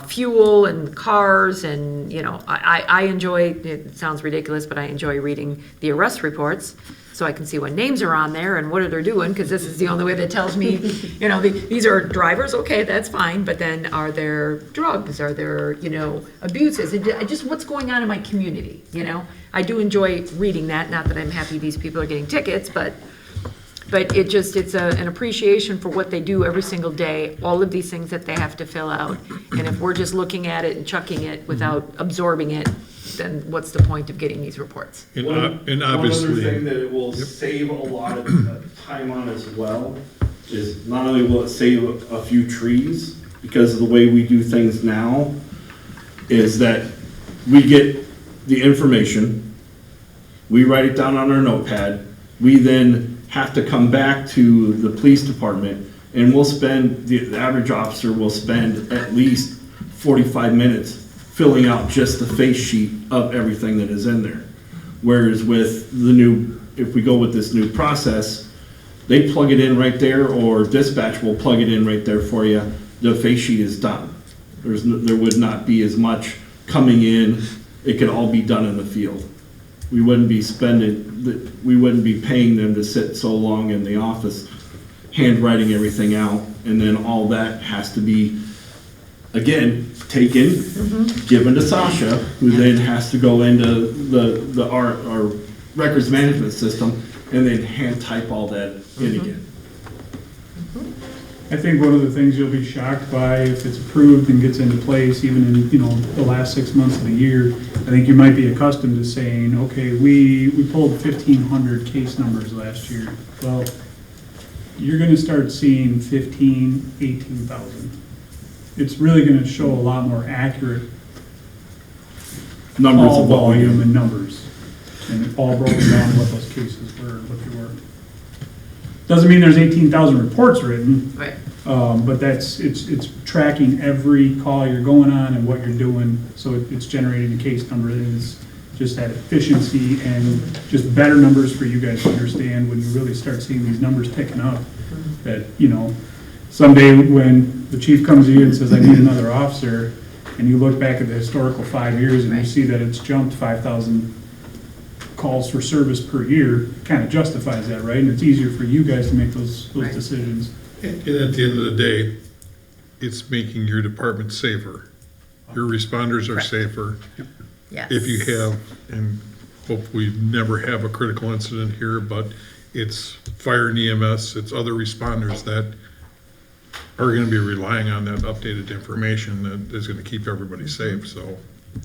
Speaker 2: fuel and cars, and I enjoy, it sounds ridiculous, but I enjoy reading the arrest reports, so I can see what names are on there and what are they doing, because this is the only way that tells me, these are drivers, okay, that's fine, but then are there drugs, are there, abuses, just what's going on in my community, I do enjoy reading that, not that I'm happy these people are getting tickets, but it's an appreciation for what they do every single day, all of these things that they have to fill out, and if we're just looking at it and chucking it without absorbing it, then what's the point of getting these reports?
Speaker 8: And
Speaker 10: One
Speaker 8: obviously.
Speaker 10: other thing that it will save a lot of time on as well is not only will it save a few trees, because of the way we do things now, is that we get the information, we write it down on our notepad, we then have to come back to the police department, and the average officer will spend at least 45 minutes filling out just the face sheet of everything that is in there. Whereas with if we go with this new process, they plug it in right there, or dispatch will plug it in right there for you. The face sheet is done. There would not be as much coming in. It could all be done in the field. We wouldn't be paying them to sit so long in the office, handwriting everything out, and then all that has to be, again, taken, given to Sasha, who then has to go into our records management system and then hand type all that in again.
Speaker 13: I think one of the things you'll be shocked by if it's approved and gets into place, even in, the last 6 months of the year, I think you might be accustomed to saying, okay, we pulled 1,500 case numbers last year. Well, you're gonna start seeing 18,000. It's really gonna show a lot more accurate
Speaker 10: Numbers
Speaker 13: all
Speaker 10: of what we
Speaker 13: volume
Speaker 10: do.
Speaker 13: and numbers. And it all broken down what those cases were, what they were. Doesn't mean there's 18,000 reports written.
Speaker 2: Right.
Speaker 13: But it's tracking every call you're going on and what you're doing, so it's generating a case number that is just that efficiency and just better numbers for you guys to understand when you really start seeing these numbers ticking up. That, someday when the chief comes to you and says, I need another officer, and you look back at the historical 5 years and you see that it's jumped 5,000 calls for service per year, kind of justifies that, right? And it's easier for you guys to make those decisions.
Speaker 8: And at the end of the day, it's making your department safer. Your responders are safer.
Speaker 2: Yes.
Speaker 8: if you have, and hopefully never have a critical incident here, but it's fire and EMS, it's other responders that are gonna be relying on that updated information that is gonna keep everybody safe, so.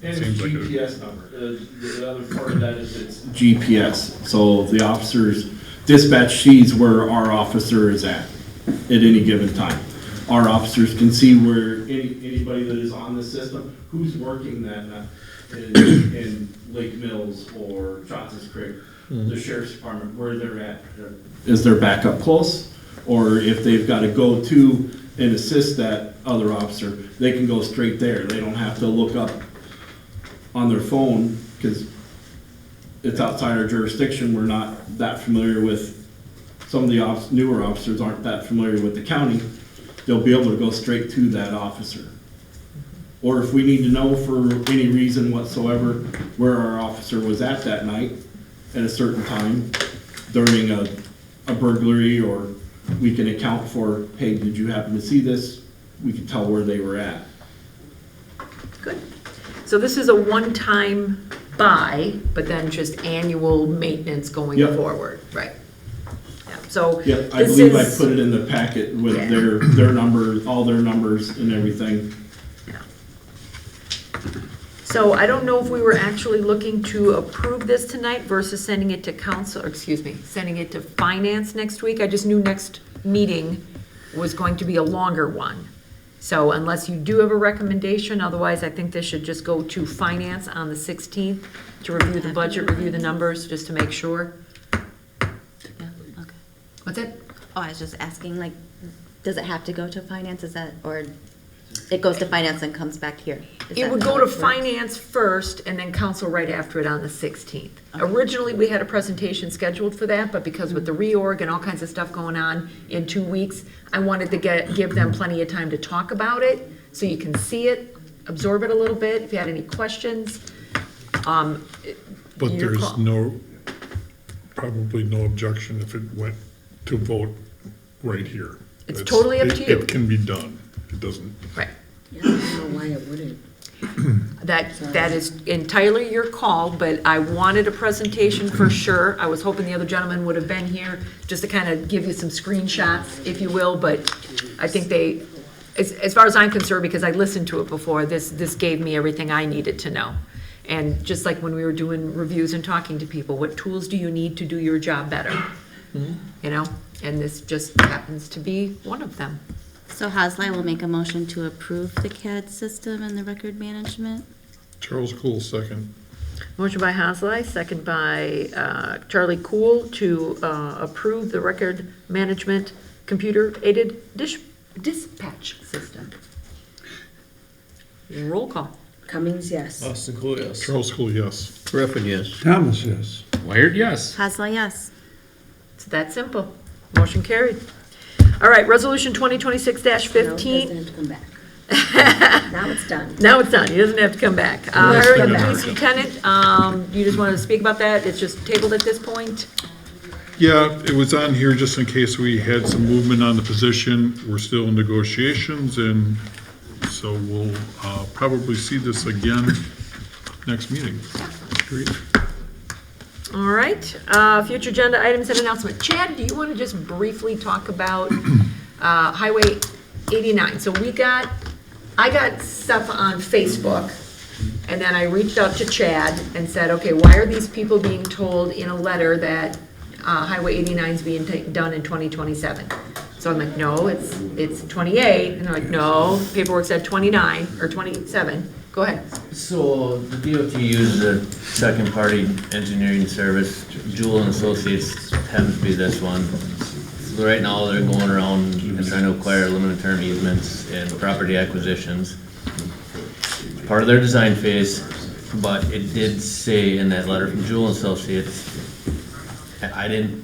Speaker 10: And
Speaker 8: Seems like a-
Speaker 10: GPS number. The other part of that is it's GPS. So the officers, dispatch sees where our officer is at any given time. Our officers can see where anybody that is on the system, who's working that night in Lake Mills or Johnson's Creek, the sheriff's department, where they're at. Is their backup close? Or if they've got to go to and assist that other officer, they can go straight there. They don't have to look up on their phone, because it's outside our jurisdiction. We're not that familiar with, some of the newer officers aren't that familiar with the county. They'll be able to go straight to that officer. Or if we need to know for any reason whatsoever where our officer was at that night at a certain time during a burglary, or we can account for, hey, did you happen to see this? We can tell where they were at.
Speaker 2: Good. So this is a one-time buy, but then just annual maintenance going
Speaker 10: Yep.
Speaker 2: forward, right? Yeah. So
Speaker 10: Yeah, I
Speaker 2: this
Speaker 10: believe I
Speaker 2: is-
Speaker 10: put it in the packet with
Speaker 2: Yeah.
Speaker 10: their numbers, all their numbers and everything.
Speaker 2: So I don't know if we were actually looking to approve this tonight versus sending it to council, or excuse me, sending it to finance next week. I just knew next meeting was going to be a longer one. So unless you do have a recommendation, otherwise I think this should just go to finance on the 16th to review the budget, review the numbers, just to make sure.
Speaker 1: Yeah, okay.
Speaker 2: What's it?
Speaker 1: Oh, I was just asking, like, does it have to go to finance, is that, or it goes to finance and comes back here? Is
Speaker 2: It
Speaker 1: that
Speaker 2: would
Speaker 1: how
Speaker 2: go to
Speaker 1: works?
Speaker 2: finance first and then council right after it on the 16th. Originally, we had a presentation scheduled for that, but because with the reorg and all kinds of stuff going on in 2 weeks, I wanted to give them plenty of time to talk about it, so you can see it, absorb it a little bit, if you had any questions.
Speaker 8: But
Speaker 2: Your
Speaker 8: there's
Speaker 2: call.
Speaker 8: probably no objection if it went to vote right here.
Speaker 2: It's totally up to you.
Speaker 8: It can be done. It doesn't.
Speaker 2: Right.
Speaker 3: Yeah, I don't know why it wouldn't.
Speaker 2: That is entirely your call, but I wanted a presentation for sure. I was hoping the other gentleman would have been here, just to kind of give you some screenshots, if you will, but I think they, as far as I'm concerned, because I listened to it before, this gave me everything I needed to know. And just like when we were doing reviews and talking to people, what tools do you need to do your job better? You know, and this just happens to be one of them.
Speaker 1: So Haslai will make a motion to approve the CAD system and the record management.
Speaker 8: Charles Cool, second.
Speaker 2: Motion by Haslai, second by Charlie Cool to approve the record management computer-aided dispatch system. Roll call.
Speaker 3: Cummings, yes.
Speaker 4: Austin Cool, yes.
Speaker 8: Charles Cool, yes.
Speaker 12: Griffin, yes. Thomas, yes.
Speaker 4: Wired, yes.
Speaker 1: Haslai, yes.
Speaker 2: It's that simple. Motion carried. All right, resolution 2026-15.
Speaker 3: No, it doesn't have to come back. Now it's done.
Speaker 2: Now it's done, he doesn't have to come back. Hiring the police lieutenant, you just wanted to speak about that, it's just tabled at this point?
Speaker 8: Yeah, it was on here just in case we had some movement on the position. We're still in negotiations, and so we'll probably see this again next meeting. Great.
Speaker 2: All right, future agenda items and announcement. Chad, do you want to just briefly talk about Highway 89? So I got stuff on Facebook, and then I reached out to Chad and said, okay, why are these people being told in a letter that Highway 89 is being done in 2027? So I'm like, no, it's 28, and they're like, no, paperwork said 29 or 27. Go ahead.
Speaker 14: So the DOT uses a second-party engineering service. Jewel and Associates happens to be this one. So right now, they're going around and trying to acquire limited-term easements and property acquisitions. Part of their design phase, but it did say in that letter from Jewel and Associates, I didn't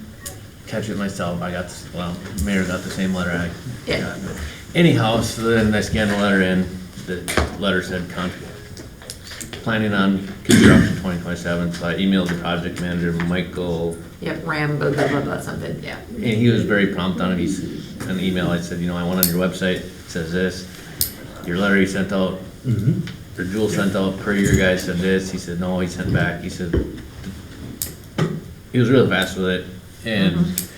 Speaker 14: catch it myself. Mayor got the same letter I got. Anyhow, so then I scanned the letter in. The letter said planning on construction 2027, so I emailed the project manager, Michael.
Speaker 2: Yep, Ram, blah, blah, blah, blah, something, yeah.
Speaker 14: And he was very prompt on it. He's an email. I said, I went on your website, it says this. Your letter you sent out the Jewel sent out per your guy said this, he said, no, he sent back, he said, he was really fast with it. And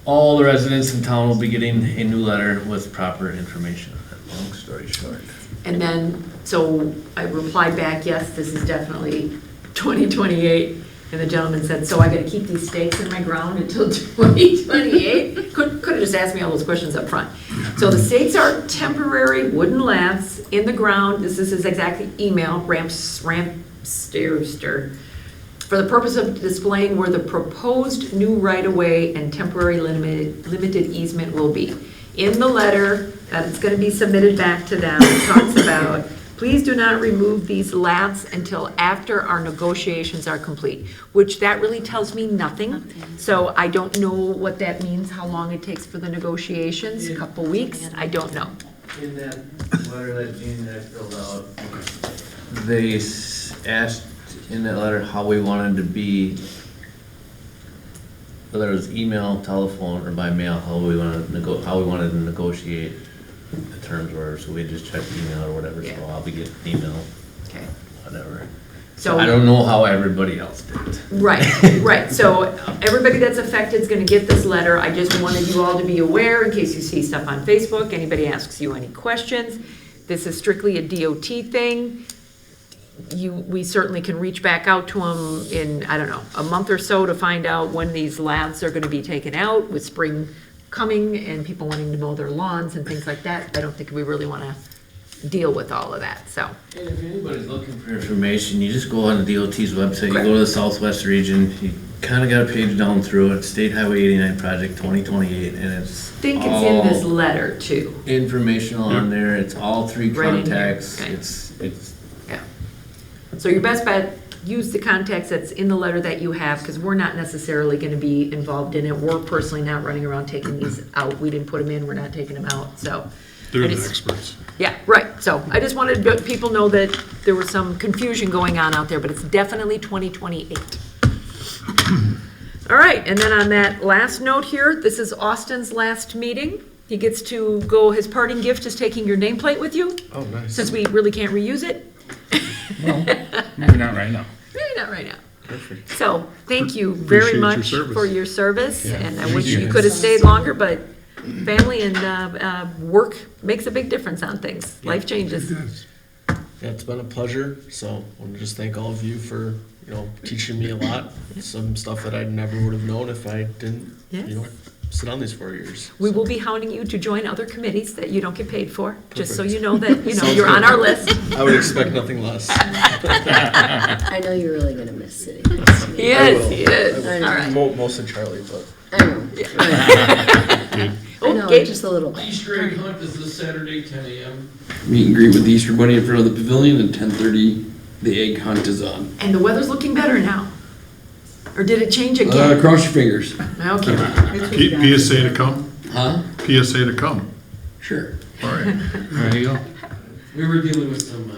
Speaker 14: all the residents in town will be getting a new letter with proper information. Long story short.
Speaker 2: And then, so I replied back, yes, this is definitely 2028. And the gentleman said, so I gotta keep these stakes in my ground until 2028? Could have just asked me all those questions up front. So the stakes are temporary wooden laths in the ground. This is his exact email, ramp stairster. For the purpose of displaying where the proposed new right-of-way and temporary limited easement will be. In the letter that it's gonna be submitted back to them, it talks about, please do not remove these laths until after our negotiations are complete, which that really tells me nothing. So I don't know what that means, how long it takes for the negotiations, a couple weeks, I don't know.
Speaker 14: In that letter that Gene and I filled out, they asked in that letter how we wanted to be, whether it was email, telephone, or by mail, how we wanted to negotiate the terms were, so we just checked email or whatever, so I'll be getting email,
Speaker 2: Okay.
Speaker 14: whatever.
Speaker 2: So
Speaker 14: I don't know how everybody else did.
Speaker 2: Right, right. So everybody that's affected is gonna get this letter. I just wanted you all to be aware in case you see stuff on Facebook, anybody asks you any questions. This is strictly a DOT thing. We certainly can reach back out to them in, I don't know, a month or so to find out when these laths are gonna be taken out with spring coming and people wanting to mow their lawns and things like that. I don't think we really wanna deal with all of that, so.
Speaker 14: And if anybody's looking for information, you just go on the DOT's website, you go to the Southwest region, you kinda got a page down through it, State Highway 89 project 2028, and it's
Speaker 2: I think it's in this letter too.
Speaker 14: informational on there, it's all three
Speaker 2: Right in here,
Speaker 14: contacts,
Speaker 2: okay.
Speaker 14: it's,
Speaker 2: Yeah. So your best bet, use the contacts that's in the letter that you have, because we're not necessarily gonna be involved in it. We're personally not running around taking these out. We didn't put them in, we're not taking them out, so.
Speaker 8: They're
Speaker 2: I
Speaker 8: the
Speaker 2: just-
Speaker 8: experts.
Speaker 2: Yeah, right. So I just wanted people know that there was some confusion going on out there, but it's definitely 2028. All right, and then on that last note here, this is Austin's last meeting. He gets to go, his parting gift is taking your nameplate with you,
Speaker 4: Oh, nice.
Speaker 2: since we really can't reuse it.
Speaker 4: Well, maybe not right now.
Speaker 2: Maybe not right now.
Speaker 4: Perfect.
Speaker 2: So, thank you very
Speaker 8: Appreciate your
Speaker 2: much
Speaker 8: service.
Speaker 2: for your service,
Speaker 4: Yeah,
Speaker 2: and I
Speaker 4: thank
Speaker 2: wish
Speaker 4: you.
Speaker 2: you could have stayed longer, but family and work makes a big difference on things. Life changes.
Speaker 12: Yeah, it's been a pleasure, so I want to just thank all of you for, teaching me a lot. Some stuff that I never would have known if I didn't,
Speaker 2: Yes.
Speaker 12: sit on these 4 years.
Speaker 2: We
Speaker 12: So,
Speaker 2: will be hounding you to join other committees that you don't get paid for, just so
Speaker 12: Perfect.
Speaker 2: you know that,
Speaker 12: Sounds
Speaker 2: you're on
Speaker 12: good.
Speaker 2: our list.
Speaker 12: I would expect nothing less.
Speaker 3: I know you're really gonna miss sitting next to me.
Speaker 2: He
Speaker 12: I
Speaker 2: is,
Speaker 12: will.
Speaker 2: he is.
Speaker 3: I
Speaker 2: All
Speaker 3: know.
Speaker 2: right.
Speaker 12: Mostly Charlie, but.
Speaker 3: I know. I know,
Speaker 2: Okay.
Speaker 3: just a little bit.
Speaker 4: Easter egg hunt is this Saturday, 10 a.m.
Speaker 9: Meet and greet with the Easter Bunny in front of the pavilion, and 10:30, the egg hunt is on.
Speaker 2: And the weather's looking better now. Or did it change again?
Speaker 9: Cross your fingers.
Speaker 2: Okay.
Speaker 8: PSA to come?
Speaker 9: Huh?
Speaker 8: PSA to come.
Speaker 9: Sure.
Speaker 8: All right.
Speaker 4: There you go.
Speaker 9: We were dealing with some,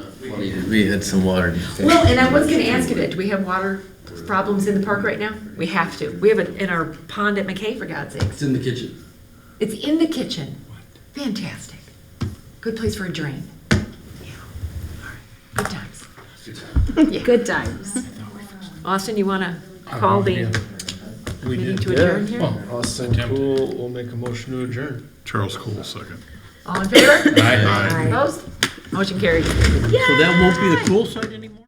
Speaker 14: we had some water.
Speaker 2: Well, and I was gonna ask you that, do we have water problems in the park right now? We have to. We have it in our pond at McKay, for God's sakes.
Speaker 9: it's in the kitchen.
Speaker 2: It's in the kitchen. Fantastic. Good place for a drain. Yeah. All right. Good times. Yeah.
Speaker 3: Good times.
Speaker 2: Austin, you wanna call the meeting to adjourn here?
Speaker 12: Austin Cool will make a motion to adjourn.
Speaker 8: Charles Cole, second.
Speaker 2: All in favor?
Speaker 8: Aye.
Speaker 2: Opposed? Motion carried.
Speaker 12: So that won't be the cool side anymore?